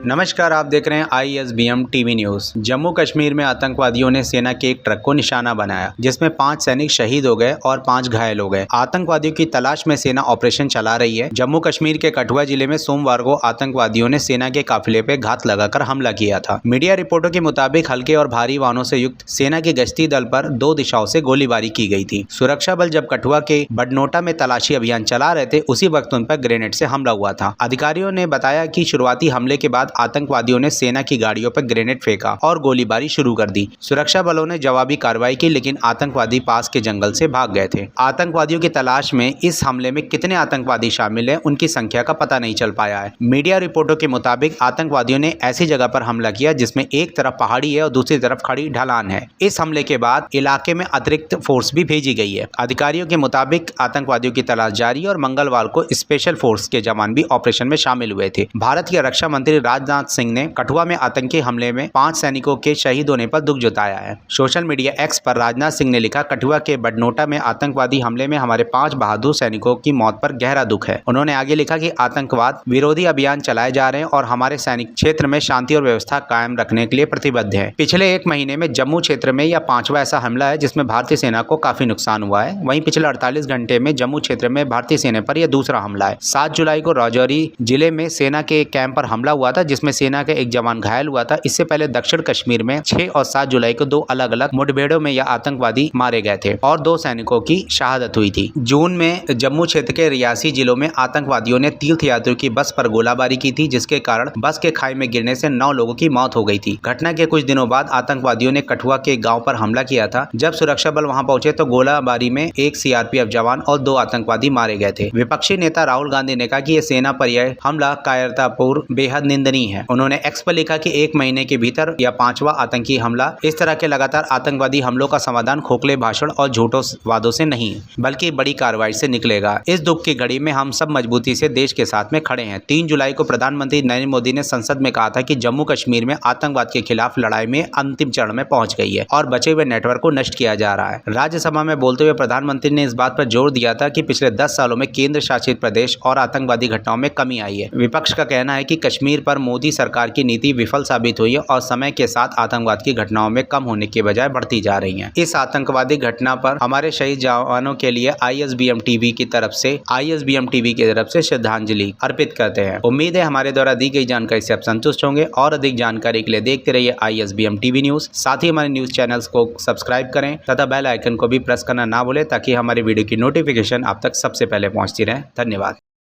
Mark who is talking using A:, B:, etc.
A: नमस्कार, आप देख रहे हैं ISBM TV news. Jammu Kashmir में आतंकवादियों ने सेना के एक ट्रक को निशाना बनाया, जिसमें 5 सैनिक शहीद हो गए और 5 घायल हो गए। आतंकवादियों की तलाश में सेना ऑपरेशन चला रही है। जम्मू कश्मीर के कठुआ जिले में सोमवार को आतंकवादियों ने सेना के काफिले पे घात लगाकर हमला किया था। मीडिया रिपोर्टों के मुताबिक हल्के और भारी वाहनों से युक्त सेना की गश्ती दल पर 2 दिशाओं से गोलीबारी की गई थी। सुरक्षा बल जब कठुआ के बडनोटा में तलाशी अभियान चला रहे थे, उसी वक्त उन पर ग्रेनेड से हमला हुआ था। अधिकारियों ने बताया कि शुरुआती हमले के बाद आतंकवादियों ने सेना की गाड़ियों पर ग्रेनेड फेंका और गोलीबारी शुरू कर दी। सुरक्षा बलों ने जवाबी कार्रवाई की, लेकिन आतंकवादी पास के जंगल से भाग गए थे। आतंकवादियों की तलाश में इस हमले में कितने आतंकवादी शामिल हैं, उनकी संख्या का पता नहीं चल पाया है। मीडिया रिपोर्टों के मुताबिक आतंकवादियों ने ऐसी जगह पर हमला किया जिसमें एक तरफ पहाड़ी है और दूसरी तरफ खड़ी ढलान है। इस हमले के बाद इलाके में अतिरिक्त फोर्स भी भेजी गई है। अधिकारियों के मुताबिक आतंकवादियों की तलाश जारी है और मंगलवार को स्पेशल फोर्स के जवान भी ऑपरेशन में शामिल हुए थे। भारत के रक्षा मंत्री राजनाथ सिंह ने कठुआ में आतंकी हमले में 5 सैनिकों के शहीद होने पर दुख जताया है। सोशल मीडिया एक्स पर राजनाथ सिंह ने लिखा, कठुआ के बडनोटा में आतंकवादी हमले में हमारे 5 बहादुर सैनिकों की मौत पर गहरा दुख है। उन्होंने आगे लिखा कि आतंकवाद विरोधी अभियान चलाए जा रहे हैं और हमारे सैनिक क्षेत्र में शांति और व्यवस्था कायम रखने के लिए प्रतिबद्ध है। पिछले 1 महीने में जम्मू क्षेत्र में यह 5वां ऐसा हमला है जिसमें भारतीय सेना को काफी नुकसान हुआ है। वहीं पिछले 48 घंटे में जम्मू क्षेत्र में भारतीय सेना पर यह दूसरा हमला है। 7 जुलाई को राजौरी जिले में सेना के एक कैंप पर हमला हुआ था, जिसमें सेना का एक जवान घायल हुआ था। इससे पहले दक्षिण कश्मीर में 6 और 7 जुलाई को 2 अलग अलग मुठभेड़ों में यह आतंकवादी मारे गए थे और 2 सैनिकों की शहादत हुई थी। जून में जम्मू क्षेत्र के रियासी जिलों में आतंकवादियों ने तीर्थयात्रियों की बस पर गोलाबारी की थी, जिसके कारण बस के खाई में गिरने से 9 लोगों की मौत हो गई थी। घटना के कुछ दिनों बाद आतंकवादियों ने कठुआ के गाँव पर हमला किया था। जब सुरक्षा बल वहां पहुंचे तो गोलाबारी में 1 CRPF जवान और 2 आतंकवादी मारे गए थे। विपक्षी नेता राहुल गांधी ने कहा कि यह सेना पर यह हमला कायरतापूर्ण बेहद निंदनीय है। उन्होंने एक्स पर लिखा कि 1 महीने के भीतर यह 5वां आतंकी हमला। इस तरह के लगातार आतंकवादी हमलों का समाधान खोखले भाषण और झूठों वादों से नहीं, बल्कि बड़ी कार्रवाई से निकलेगा। इस दुख की घड़ी में हम सब मजबूती से देश के साथ में खड़े हैं। 3 जुलाई को प्रधानमंत्री नरेंद्र मोदी ने संसद में कहा था कि जम्मू कश्मीर में आतंकवाद के खिलाफ लड़ाई में अंतिम चरण में पहुंच गई है और बचे हुए नेटवर्क को नष्ट किया जा रहा है। राज्यसभा में बोलते हुए प्रधानमंत्री ने इस बात पर जोर दिया था कि पिछले 10 सालों में केंद्र शासित प्रदेश और आतंकवादी घटनाओं में कमी आई है। विपक्ष का कहना है कि कश्मीर पर मोदी सरकार की नीति विफल साबित हुई है और समय के साथ आतंकवाद की घटनाओं में कम होने के बजाय बढ़ती जा रही हैं। इस आतंकवादी घटना पर हमारे शहीद जवानों के लिए ISBM टीवी की तरफ से श्रद्धांजलि अर्पित करते हैं। उम्मीद है हमारे द्वारा दी गई जानकारी से आप संतुष्ट होंगे और अधिक जानकारी के लिए देखते रहिए ISBM टीवी न्यूज। साथ ही हमारे न्यूज चैनल्स को सब्सक्राइब करें तथा बेल आइकन को भी प्रेस करना ना भूलें, ताकि हमारी वीडियो की नोटिफिकेशन आप तक सबसे पहले पहुंचती रहे। धन्यवाद।